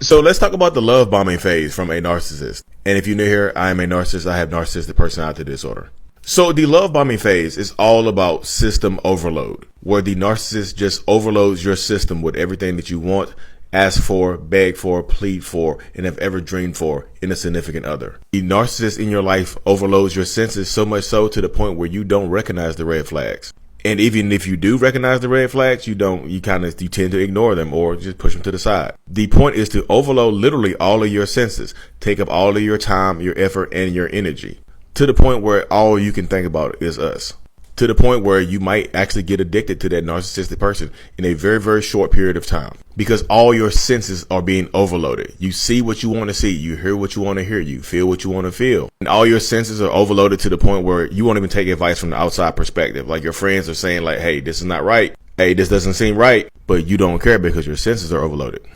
So let's talk about the love bombing phase from a narcissist. And if you're new here, I am a narcissist. I have narcissistic personality disorder. So the love bombing phase is all about system overload, where the narcissist just overloads your system with everything that you want, ask for, beg for, plead for, and have ever dreamed for in a significant other. The narcissist in your life overloads your senses so much so to the point where you don't recognize the red flags. And even if you do recognize the red flags, you tend to ignore them or just push them to the side. The point is to overload literally all of your senses, take up all of your time, your effort, and your energy, to the point where all you can think about is us. To the point where you might actually get addicted to that narcissistic person in a very, very short period of time, because all your senses are being overloaded. You see what you want to see, you hear what you want to hear, you feel what you want to feel, and all your senses are overloaded to the point where you won't even take advice from the outside perspective. Like your friends are saying like, hey, this is not right. Hey, this doesn't seem right, but you don't care because your senses are overloaded.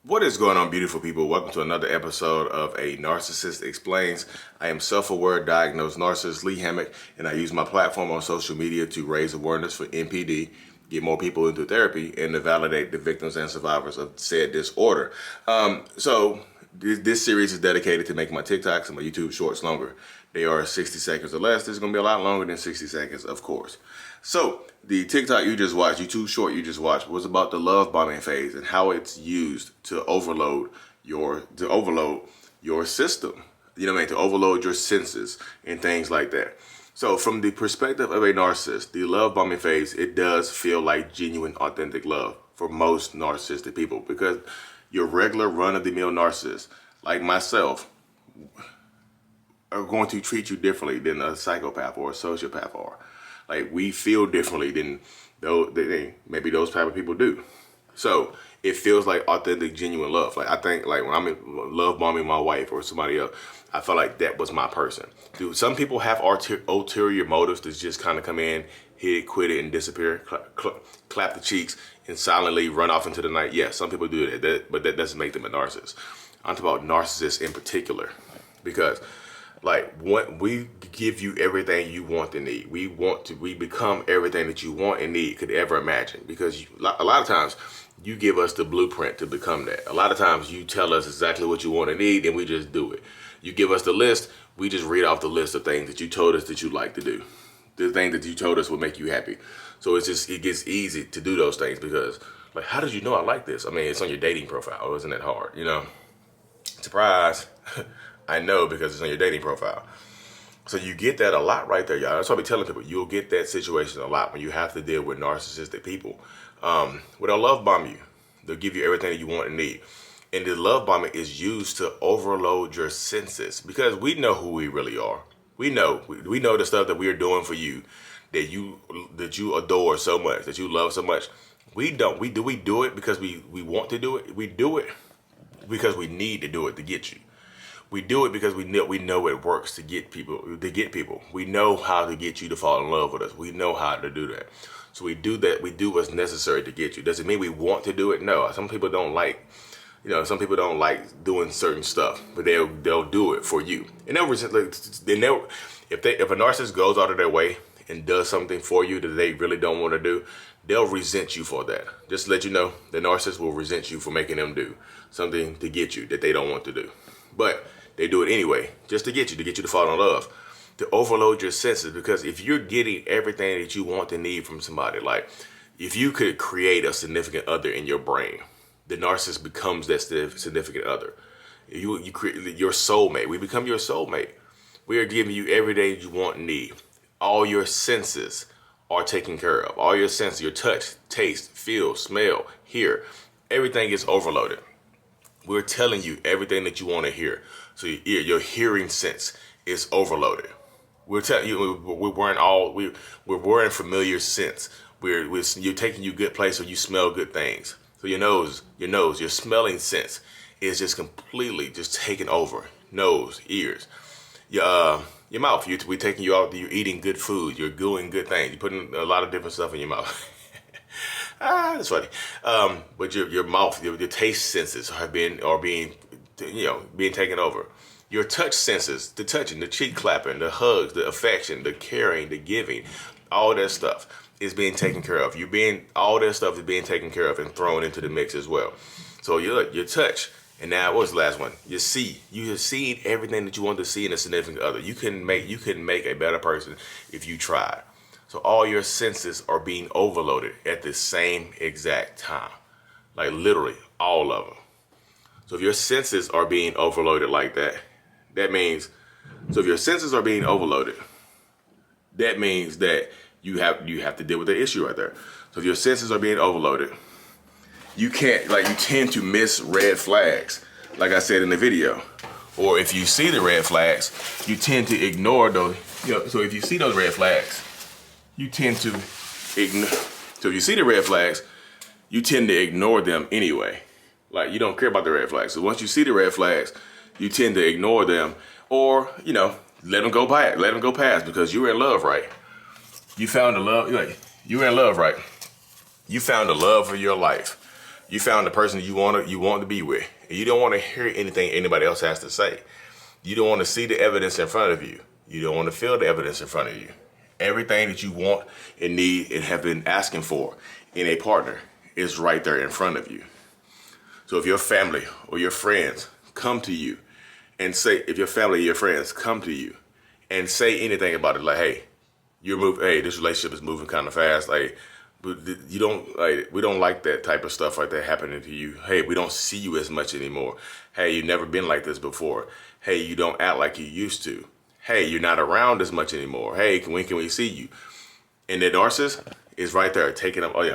What is going on, beautiful people? Welcome to another episode of A Narcissist Explains. I am self-aware diagnosed narcissist Lee Hammock, and I use my platform on social media to raise awareness for NPD, get more people into therapy, and to validate the victims and survivors of said disorder. So this series is dedicated to making my TikToks and my YouTube shorts longer. They are 60 seconds or less. This is going to be a lot longer than 60 seconds, of course. So the TikTok you just watched, YouTube short you just watched, was about the love bombing phase and how it's used to overload your system. You know what I mean? To overload your senses and things like that. So from the perspective of a narcissist, the love bombing phase, it does feel like genuine, authentic love for most narcissistic people, because your regular run-of-the-mill narcissist, like myself, are going to treat you differently than a psychopath or a sociopath are. Like, we feel differently than maybe those type of people do. So it feels like authentic, genuine love. Like, I think like when I'm in love bombing my wife or somebody else, I felt like that was my person. Dude, some people have ulterior motives to just kind of come in, hit it, quit it, and disappear, clap the cheeks, and silently run off into the night. Yeah, some people do that, but that doesn't make them a narcissist. I'm talking about narcissists in particular, because like, we give you everything you want and need. We become everything that you want and need, could ever imagine. Because a lot of times you give us the blueprint to become that. A lot of times you tell us exactly what you want and need, and we just do it. You give us the list, we just read off the list of things that you told us that you like to do. The thing that you told us would make you happy. So it gets easy to do those things, because like, how did you know I like this? I mean, it's on your dating profile. Isn't that hard? You know, surprise. I know, because it's on your dating profile. So you get that a lot right there, y'all. That's why I be telling people, you'll get that situation a lot when you have to deal with narcissistic people. Where they'll love bomb you. They'll give you everything that you want and need. And the love bombing is used to overload your senses, because we know who we really are. We know the stuff that we are doing for you, that you adore so much, that you love so much. We do it because we want to do it. We do it because we need to do it to get you. We do it because we know it works to get people. We know how to get you to fall in love with us. We know how to do that. So we do that. We do what's necessary to get you. Does it mean we want to do it? No. Some people don't like, some people don't like doing certain stuff, but they'll do it for you. And if a narcissist goes out of their way and does something for you that they really don't want to do, they'll resent you for that. Just to let you know, the narcissist will resent you for making them do something to get you that they don't want to do. But they do it anyway, just to get you to fall in love, to overload your senses. Because if you're getting everything that you want and need from somebody, like if you could create a significant other in your brain, the narcissist becomes that significant other. You create your soulmate. We become your soulmate. We are giving you everything you want and need. All your senses are taken care of. All your senses, your touch, taste, feel, smell, hear, everything is overloaded. We're telling you everything that you want to hear. So your hearing sense is overloaded. We're telling you we're wearing familiar scents. You're taking you good place, so you smell good things. So your smelling sense is just completely just taken over. Nose, ears, your mouth. We're taking you out. You're eating good food. You're doing good things. You're putting a lot of different stuff in your mouth. That's funny. But your mouth, your taste senses are being taken over. Your touch senses, the touching, the cheek clapping, the hugs, the affection, the caring, the giving, all that stuff is being taken care of. All that stuff is being taken care of and thrown into the mix as well. So your touch, and now what was the last one? You see. You have seen everything that you want to see in a significant other. You can make a better person if you tried. So all your senses are being overloaded at the same exact time. Like literally all of them. So if your senses are being overloaded like that, that means, so if your senses are being overloaded, that means that you have to deal with the issue right there. So if your senses are being overloaded, you tend to miss red flags, like I said in the video. Or if you see the red flags, you tend to ignore those. So if you see those red flags, you tend to ignore. So if you see the red flags, you tend to ignore them anyway. Like you don't care about the red flags. So once you see the red flags, you tend to ignore them, or let them go by. Let them go past because you're in love, right? You found the love. You're in love, right? You found the love of your life. You found the person you want to be with. And you don't want to hear anything anybody else has to say. You don't want to see the evidence in front of you. You don't want to feel the evidence in front of you. Everything that you want and need and have been asking for in a partner is right there in front of you. So if your family or your friends come to you and say, if your family or your friends come to you and say anything about it, like, hey, this relationship is moving kind of fast, like, but we don't like that type of stuff like that happening to you. Hey, we don't see you as much anymore. Hey, you've never been like this before. Hey, you don't act like you used to. Hey, you're not around as much anymore. Hey, when can we see you? And the narcissist is right there taking up all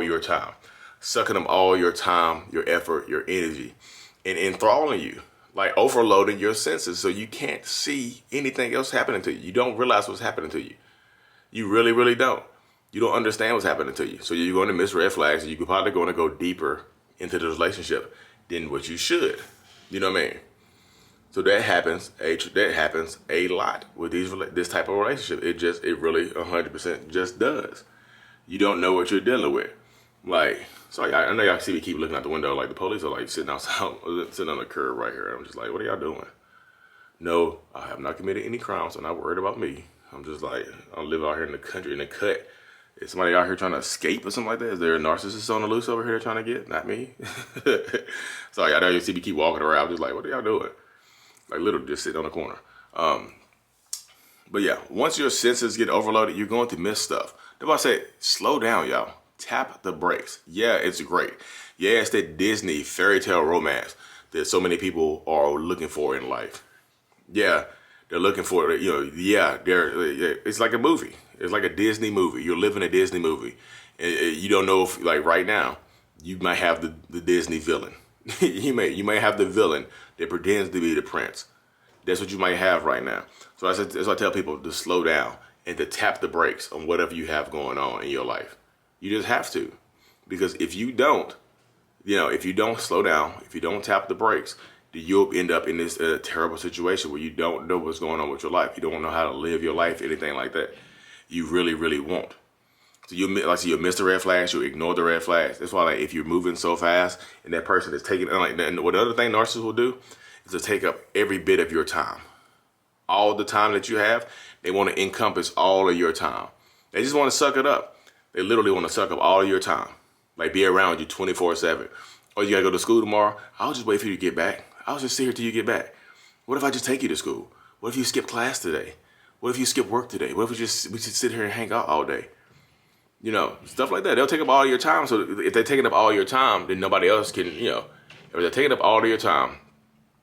your time, sucking up all your time, your effort, your energy, and enthralling you, like overloading your senses so you can't see anything else happening to you. You don't realize what's happening to you. You really, really don't. You don't understand what's happening to you. So you're going to miss red flags, and you're probably going to go deeper into the relationship than what you should. You know what I mean? So that happens a lot with this type of relationship. It really 100% just does. You don't know what you're dealing with. Like, sorry, I know y'all see me keep looking out the window. Like the police are like sitting outside, sitting on the curb right here. I'm just like, what are y'all doing? No, I have not committed any crimes. I'm not worried about me. I'm just like, I live out here in the country in the cut. Is somebody out here trying to escape or something like that? Is there a narcissist on the loose over here trying to get? Not me. Sorry, I know you see me keep walking around. I'm just like, what are y'all doing? Like literally just sitting on the corner. But yeah, once your senses get overloaded, you're going to miss stuff. That's why I say, slow down, y'all. Tap the brakes. Yeah, it's great. Yeah, it's that Disney fairy tale romance that so many people are looking for in life. Yeah, they're looking for it. It's like a movie. It's like a Disney movie. You're living a Disney movie. And you don't know if, like right now, you might have the Disney villain. you may have the villain that pretends to be the prince. That's what you might have right now. So that's why I tell people to slow down and to tap the brakes on whatever you have going on in your life. You just have to. Because if you don't slow down, if you don't tap the brakes, then you'll end up in this terrible situation where you don't know what's going on with your life. You don't know how to live your life, anything like that. You really, really won't. So you'll miss the red flags, you'll ignore the red flags. That's why, like, if you're moving so fast and that person is taking, and what the other thing narcissists will do is to take up every bit of your time. All the time that you have, they want to encompass all of your time. They just want to suck it up. They literally want to suck up all of your time. Like, be around you 24/7. Oh, you got to go to school tomorrow? I'll just wait for you to get back. I'll just sit here till you get back. What if I just take you to school? What if you skip class today? What if you skip work today? What if we just sit here and hang out all day? Stuff like that. They'll take up all your time. So if they're taking up all your time, then nobody else can, if they're taking up all of your time,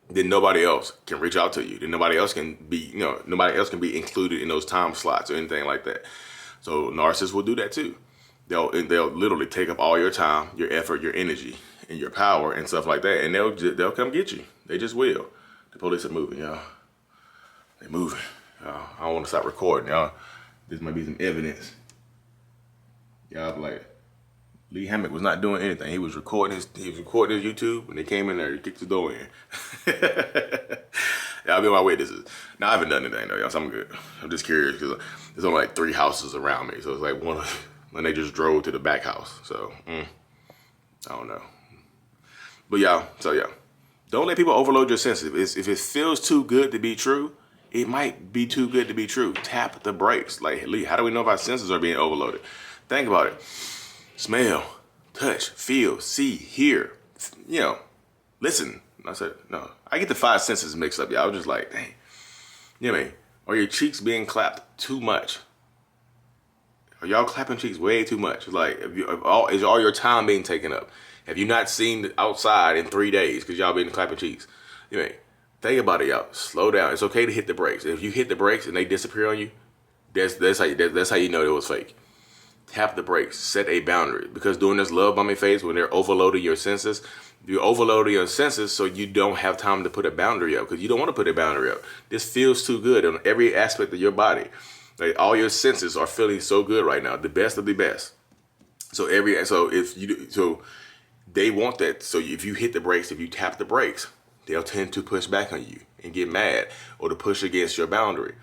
then nobody else can reach out to you. Then nobody else can be included in those time slots or anything like that. So narcissists will do that too. They'll literally take up all your time, your effort, your energy, and your power and stuff like that. And they'll come get you. They just will. The police are moving, y'all. They're moving. I don't want to stop recording, y'all. This might be some evidence. Y'all be like, Lee Hammock was not doing anything. He was recording his YouTube, and they came in there and kicked the door in. Y'all be my witnesses. Now I haven't done anything though, y'all. So I'm good. I'm just curious because there's only like 3 houses around me, so it's like one of, and they just drove to the back house. So I don't know. But yeah, don't let people overload your senses. If it feels too good to be true, it might be too good to be true. Tap the brakes. Like, Lee, how do we know if our senses are being overloaded? Think about it. Smell, touch, feel, see, hear, listen. I said, no. I get the five senses mixed up, y'all. I was just like, dang. You know what I mean? Are your cheeks being clapped too much? Are y'all clapping cheeks way too much? Like, is all your time being taken up? Have you not seen outside in 3 days because y'all been clapping cheeks? You know what I mean? Think about it, y'all. Slow down. It's okay to hit the brakes. If you hit the brakes and they disappear on you, that's how you know it was fake. Tap the brakes. Set a boundary. Because during this love bombing phase, when they're overloading your senses, you're overloading your senses, so you don't have time to put a boundary up because you don't want to put a boundary up. This feels too good on every aspect of your body. Like, all your senses are feeling so good right now, the best of the best. So they want that. So if you hit the brakes, if you tap the brakes, they'll tend to push back on you and get mad or to push against your boundary.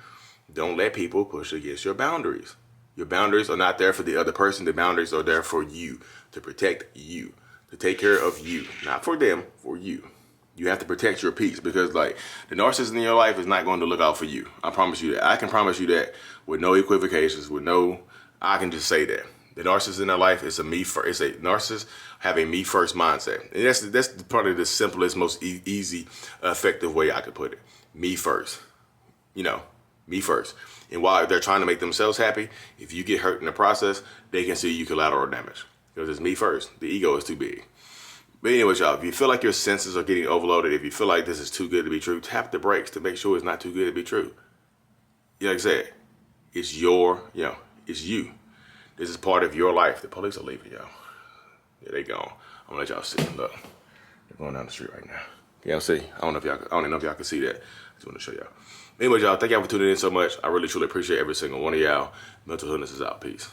Don't let people push against your boundaries. Your boundaries are not there for the other person. The boundaries are there for you, to protect you, to take care of you, not for them, for you. You have to protect your peace because, like, the narcissist in your life is not going to look out for you. I promise you that. I can promise you that with no equivocations, I can just say that. The narcissist in their life is a narcissist have a me first mindset. And that's probably the simplest, most easy, effective way I could put it. Me first. Me first. And while they're trying to make themselves happy, if you get hurt in the process, they can see you collateral damage. Because it's me first. The ego is too big. But anyways, y'all, if you feel like your senses are getting overloaded, if you feel like this is too good to be true, tap the brakes to make sure it's not too good to be true. Like I said, it's it's you. This is part of your life. The police are leaving, y'all. Yeah, they gone. I'm gonna let y'all see. Look, they're going down the street right now. Y'all see? I don't know if y'all can see that. I just want to show y'all. Anyways, y'all, thank y'all for tuning in so much. I really, truly appreciate every single one of y'all. Mental Illness is out. Peace.